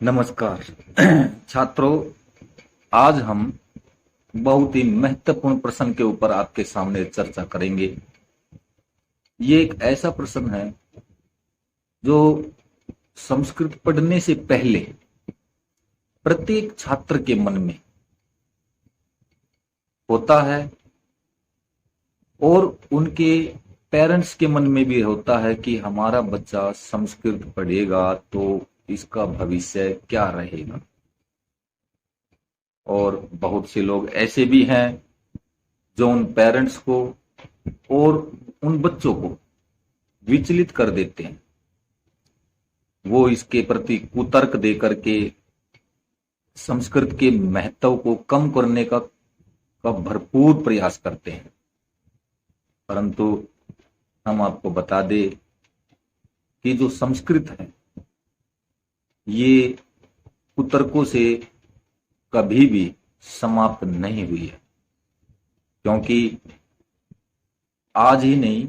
नमस्कार छात्रों। आज हम बहुत ही महत्वपूर्ण प्रश्न के ऊपर आपके सामने चर्चा करेंगे। ये एक ऐसा प्रश्न है जो संस्कृत पढ़ने से पहले प्रत्येक छात्र के मन में होता है और उनके पेरेंट्स के मन में भी होता है कि हमारा बच्चा संस्कृत पढ़ेगा तो इसका भविष्य क्या रहेगा। और बहुत से लोग ऐसे भी हैं जो उन पेरेंट्स को और उन बच्चों को विचलित कर देते हैं। वो इसके प्रति कुतर्क देकर के संस्कृत के महत्व को कम करने का भरपूर प्रयास करते हैं। परंतु हम आपको बता दें कि जो संस्कृत है ये कुतर्कों से कभी भी समाप्त नहीं हुई है, क्योंकि आज ही नहीं,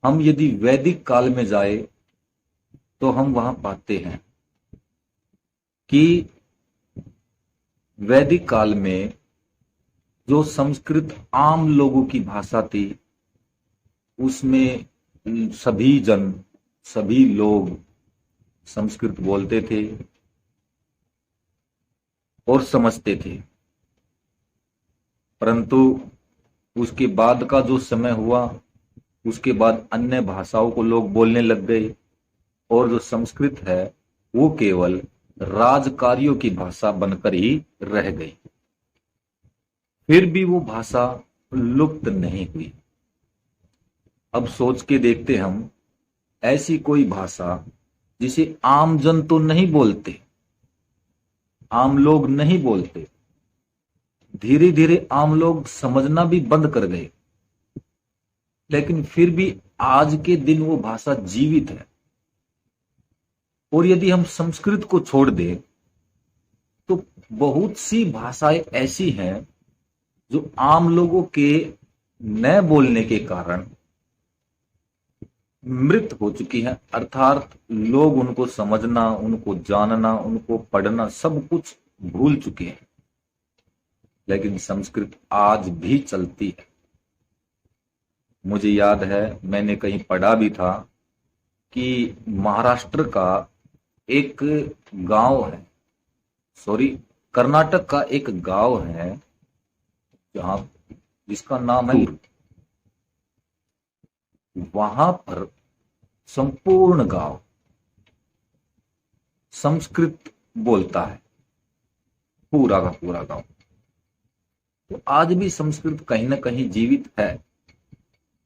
हम यदि वैदिक काल में जाए तो हम वहां पाते हैं कि वैदिक काल में जो संस्कृत आम लोगों की भाषा थी उसमें सभी लोग संस्कृत बोलते थे और समझते थे। परंतु उसके बाद का जो समय हुआ, उसके बाद अन्य भाषाओं को लोग बोलने लग गए और जो संस्कृत है वो केवल राजकार्यों की भाषा बनकर ही रह गई। फिर भी वो भाषा लुप्त नहीं हुई। अब सोच के देखते हम, ऐसी कोई भाषा जिसे आम जन तो नहीं बोलते, आम लोग नहीं बोलते, धीरे धीरे आम लोग समझना भी बंद कर गए, लेकिन फिर भी आज के दिन वो भाषा जीवित है। और यदि हम संस्कृत को छोड़ दें तो बहुत सी भाषाएं ऐसी हैं जो आम लोगों के न बोलने के कारण मृत हो चुकी है। अर्थात लोग उनको समझना, उनको जानना, उनको पढ़ना सब कुछ भूल चुके हैं। लेकिन संस्कृत आज भी चलती है। मुझे याद है, मैंने कहीं पढ़ा भी था कि महाराष्ट्र का एक गांव है, कर्नाटक का एक गांव है जहां जिसका नाम है, वहां पर संपूर्ण गांव संस्कृत बोलता है, पूरा का पूरा गांव। तो आज भी संस्कृत कहीं ना कहीं जीवित है।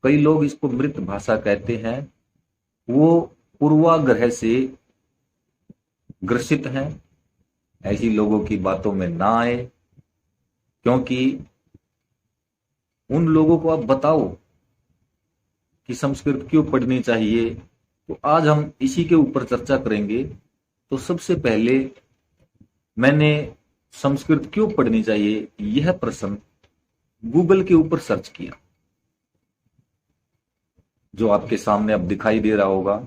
कई लोग इसको मृत भाषा कहते हैं। वो पूर्वाग्रह से ग्रसित हैं। ऐसी लोगों की बातों में ना आए, क्योंकि उन लोगों को आप बताओ कि संस्कृत क्यों पढ़नी चाहिए, तो आज हम इसी के ऊपर चर्चा करेंगे। तो सबसे पहले मैंने संस्कृत क्यों पढ़नी चाहिए यह प्रश्न गूगल के ऊपर सर्च किया, जो आपके सामने अब दिखाई दे रहा होगा,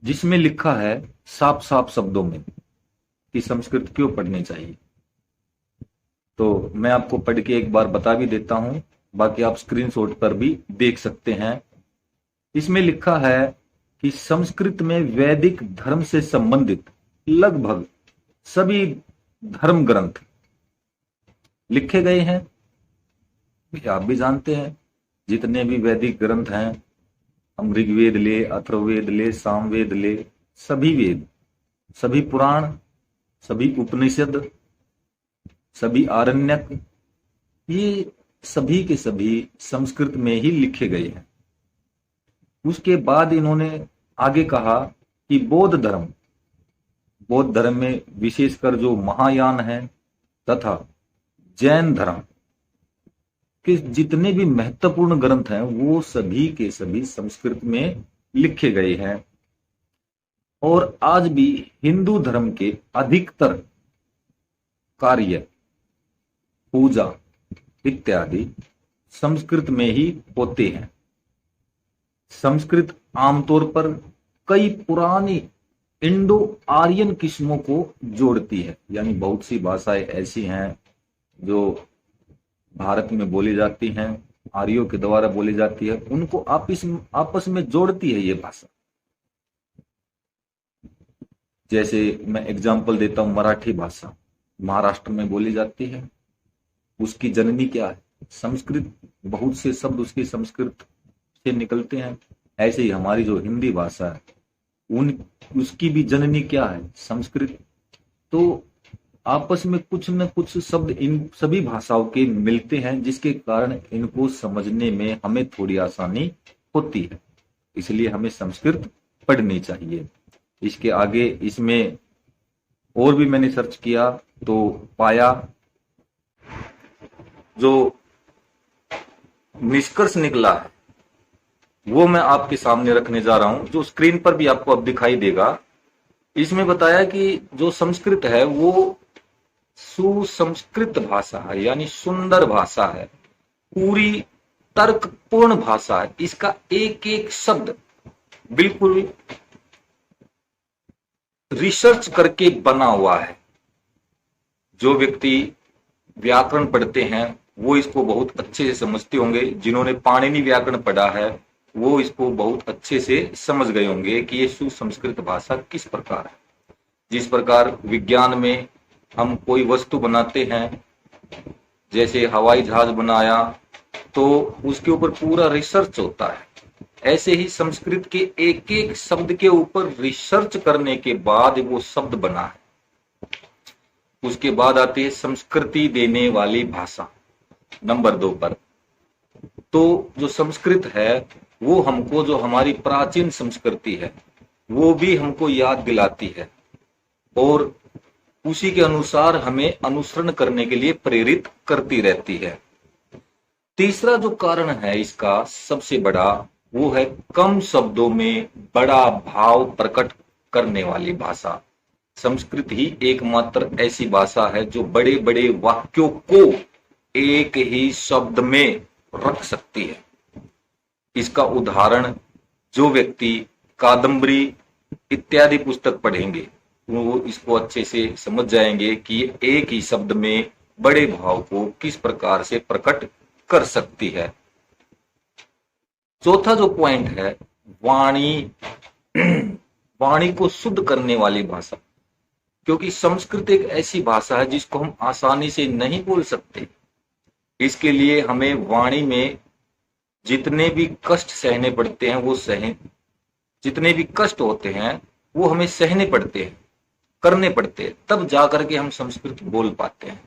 जिसमें लिखा है साफ साफ शब्दों में कि संस्कृत क्यों पढ़नी चाहिए। तो मैं आपको पढ़ के एक बार बता भी देता हूं, बाकी आप स्क्रीनशॉट पर भी देख सकते हैं। इसमें लिखा है कि संस्कृत में वैदिक धर्म से संबंधित लगभग सभी धर्म ग्रंथ लिखे गए हैं। आप भी जानते हैं, जितने भी वैदिक ग्रंथ हैं, हम ऋग्वेद ले, अथर्ववेद ले, सामवेद ले, सभी वेद, सभी पुराण, सभी उपनिषद, सभी आरण्यक, ये सभी के सभी संस्कृत में ही लिखे गए हैं। उसके बाद इन्होंने आगे कहा कि बौद्ध धर्म में विशेषकर जो महायान है तथा जैन धर्म के जितने भी महत्वपूर्ण ग्रंथ हैं वो सभी के सभी संस्कृत में लिखे गए हैं। और आज भी हिंदू धर्म के अधिकतर कार्य, पूजा इत्यादि संस्कृत में ही होते हैं। संस्कृत आमतौर पर कई पुरानी इंडो आर्यन किस्मों को जोड़ती है। यानी बहुत सी भाषाएं ऐसी हैं जो भारत में बोली जाती हैं, आर्यों के द्वारा बोली जाती है, उनको आपस में जोड़ती है ये भाषा। जैसे मैं एग्जाम्पल देता हूं, मराठी भाषा महाराष्ट्र में बोली जाती है, उसकी जननी क्या है? संस्कृत। बहुत से शब्द उसकी संस्कृत से निकलते हैं। ऐसे ही हमारी जो हिंदी भाषा है, उसकी भी जननी क्या है? संस्कृत। तो आपस में कुछ न कुछ शब्द इन सभी भाषाओं के मिलते हैं, जिसके कारण इनको समझने में हमें थोड़ी आसानी होती है। इसलिए हमें संस्कृत पढ़नी चाहिए। इसके आगे इसमें और भी मैंने सर्च किया तो पाया, जो निष्कर्ष निकला है वो मैं आपके सामने रखने जा रहा हूं, जो स्क्रीन पर भी आपको अब दिखाई देगा। इसमें बताया कि जो संस्कृत है वो सुसंस्कृत भाषा है, यानी सुंदर भाषा है, पूरी तर्कपूर्ण भाषा है। इसका एक एक शब्द बिल्कुल रिसर्च करके बना हुआ है। जो व्यक्ति व्याकरण पढ़ते हैं वो इसको बहुत अच्छे से समझते होंगे। जिन्होंने पाणिनि व्याकरण पढ़ा है वो इसको बहुत अच्छे से समझ गए होंगे कि ये सुसंस्कृत भाषा किस प्रकार है। जिस प्रकार विज्ञान में हम कोई वस्तु बनाते हैं, जैसे हवाई जहाज बनाया, तो उसके ऊपर पूरा रिसर्च होता है। ऐसे ही संस्कृत के एक एक शब्द के ऊपर रिसर्च करने के बाद वो शब्द बना है। उसके बाद आती है संस्कृति देने वाली भाषा नंबर 2 पर। तो जो संस्कृत है वो हमको, जो हमारी प्राचीन संस्कृति है वो भी हमको याद दिलाती है और उसी के अनुसार हमें अनुसरण करने के लिए प्रेरित करती रहती है। तीसरा जो कारण है इसका सबसे बड़ा, वो है कम शब्दों में बड़ा भाव प्रकट करने वाली भाषा। संस्कृत ही एकमात्र ऐसी भाषा है जो बड़े बड़े वाक्यों को एक ही शब्द में रख सकती है। इसका उदाहरण जो व्यक्ति कादम्बरी इत्यादि पुस्तक पढ़ेंगे वो इसको अच्छे से समझ जाएंगे कि एक ही शब्द में बड़े भाव को किस प्रकार से प्रकट कर सकती है। चौथा जो पॉइंट है, वाणी वाणी को शुद्ध करने वाली भाषा। क्योंकि संस्कृत एक ऐसी भाषा है जिसको हम आसानी से नहीं बोल सकते। इसके लिए हमें वाणी में जितने भी कष्ट सहने पड़ते हैं वो जितने भी कष्ट होते हैं वो हमें सहने पड़ते हैं, करने पड़ते हैं, तब जाकर के हम संस्कृत बोल पाते हैं।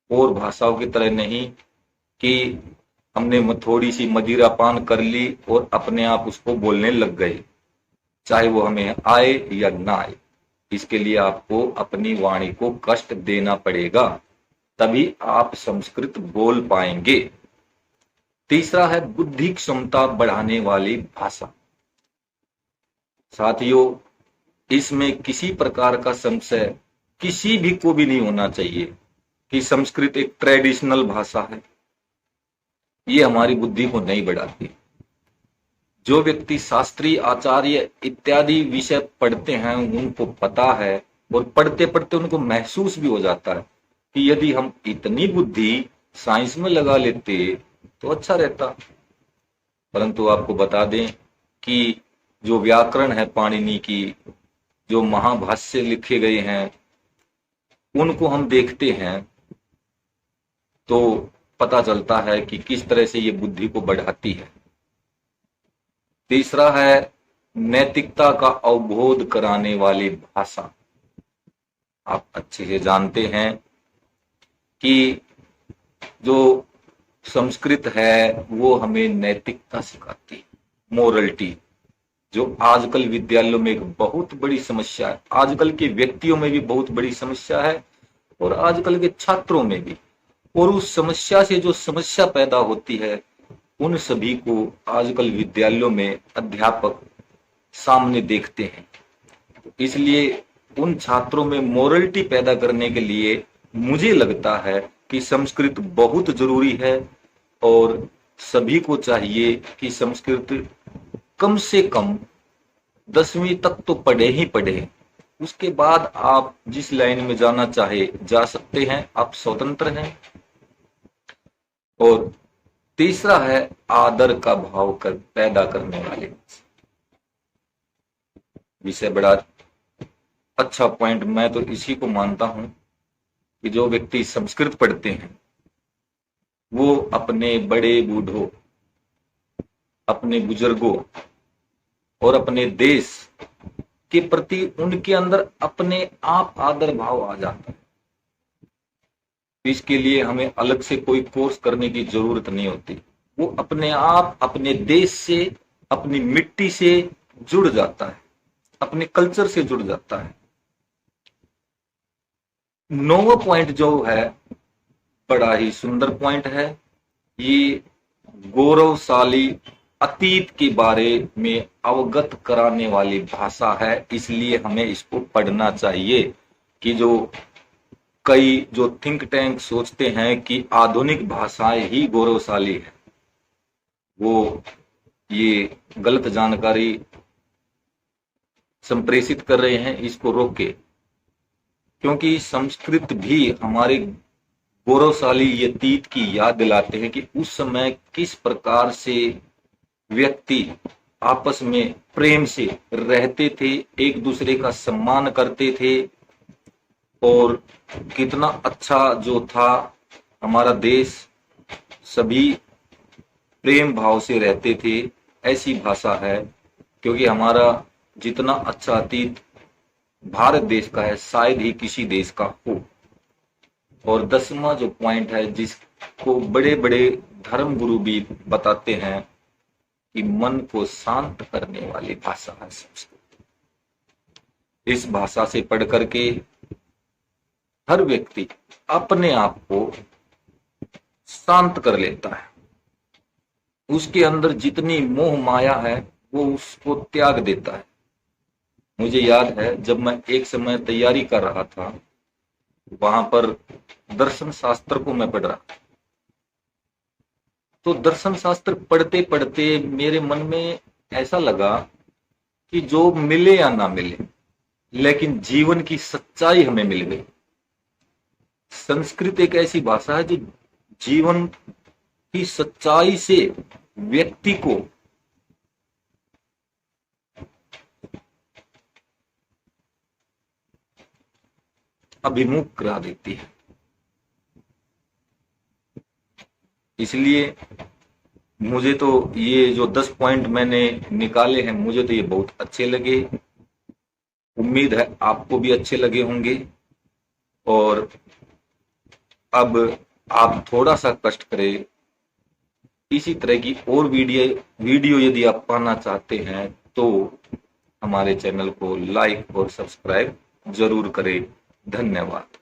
और भाषाओं की तरह नहीं कि हमने थोड़ी सी मदिरा पान कर ली और अपने आप उसको बोलने लग गए, चाहे वो हमें आए या ना आए। इसके लिए आपको अपनी वाणी को कष्ट देना पड़ेगा, तभी आप संस्कृत बोल पाएंगे। तीसरा है बुद्धि क्षमता बढ़ाने वाली भाषा। साथियों, इसमें किसी प्रकार का संशय किसी भी को भी नहीं होना चाहिए कि संस्कृत एक ट्रेडिशनल भाषा है। ये हमारी बुद्धि को नहीं बढ़ाती। जो व्यक्ति शास्त्रीय आचार्य इत्यादि विषय पढ़ते हैं उनको पता है, और पढ़ते पढ़ते उनको महसूस भी हो जाता है कि यदि हम इतनी बुद्धि साइंस में लगा लेते तो अच्छा रहता। परंतु आपको बता दें कि जो व्याकरण है पाणिनि की, जो महाभाष्य लिखे गए हैं, उनको हम देखते हैं तो पता चलता है कि किस तरह से ये बुद्धि को बढ़ाती है। तीसरा है नैतिकता का अवबोध कराने वाली भाषा। आप अच्छे से जानते हैं कि जो संस्कृत है वो हमें नैतिकता सिखाती है, मोरलिटी, जो आजकल विद्यालयों में एक बहुत बड़ी समस्या है, आजकल के व्यक्तियों में भी बहुत बड़ी समस्या है और आजकल के छात्रों में भी। और उस समस्या से जो समस्या पैदा होती है उन सभी को आजकल विद्यालयों में अध्यापक सामने देखते हैं। इसलिए उन छात्रों में मोरलिटी पैदा करने के लिए मुझे लगता है कि संस्कृत बहुत जरूरी है और सभी को चाहिए कि संस्कृत कम से कम 10वीं तक तो पढ़े ही पढ़े, उसके बाद आप जिस लाइन में जाना चाहे जा सकते हैं, आप स्वतंत्र हैं। और तीसरा है आदर का भाव पैदा करने वाले विषय। बड़ा अच्छा पॉइंट, मैं तो इसी को मानता हूं कि जो व्यक्ति संस्कृत पढ़ते हैं वो अपने बड़े बूढ़ों, अपने बुजुर्गों और अपने देश के प्रति उनके अंदर अपने आप आदर भाव आ जाता है। इसके लिए हमें अलग से कोई कोर्स करने की जरूरत नहीं होती, वो अपने आप अपने देश से, अपनी मिट्टी से जुड़ जाता है, अपने कल्चर से जुड़ जाता है। 9वां पॉइंट जो है बड़ा ही सुंदर पॉइंट है। ये गौरवशाली अतीत के बारे में अवगत कराने वाली भाषा है, इसलिए हमें इसको पढ़ना चाहिए। कि जो कई जो थिंक टैंक सोचते हैं कि आधुनिक भाषाएं ही गौरवशाली है, वो ये गलत जानकारी संप्रेषित कर रहे हैं। इसको रोके, क्योंकि संस्कृत भी हमारे गौरवशाली ये अतीत की याद दिलाते हैं कि उस समय किस प्रकार से व्यक्ति आपस में प्रेम से रहते थे, एक दूसरे का सम्मान करते थे, और कितना अच्छा जो था हमारा देश, सभी प्रेम भाव से रहते थे। ऐसी भाषा है, क्योंकि हमारा जितना अच्छा अतीत भारत देश का है शायद ही किसी देश का हो। और 10वां जो पॉइंट है, जिसको बड़े बड़े धर्म गुरु भी बताते हैं कि मन को शांत करने वाली भाषा है संस्कृत। इस भाषा से पढ़ करके हर व्यक्ति अपने आप को शांत कर लेता है, उसके अंदर जितनी मोह माया है वो उसको त्याग देता है। मुझे याद है जब मैं एक समय तैयारी कर रहा था, वहां पर दर्शन शास्त्र को मैं पढ़ रहा था, तो दर्शन शास्त्र पढ़ते पढ़ते मेरे मन में ऐसा लगा कि जो मिले या ना मिले, लेकिन जीवन की सच्चाई हमें मिल गई। संस्कृत एक ऐसी भाषा है जो जीवन की सच्चाई से व्यक्ति को अभिमुख करा देती है। इसलिए मुझे तो ये जो 10 पॉइंट मैंने निकाले हैं, मुझे तो ये बहुत अच्छे लगे। उम्मीद है आपको भी अच्छे लगे होंगे। और अब आप थोड़ा सा कष्ट करें, इसी तरह की और वीडियो यदि आप पाना चाहते हैं तो हमारे चैनल को लाइक और सब्सक्राइब जरूर करें। धन्यवाद।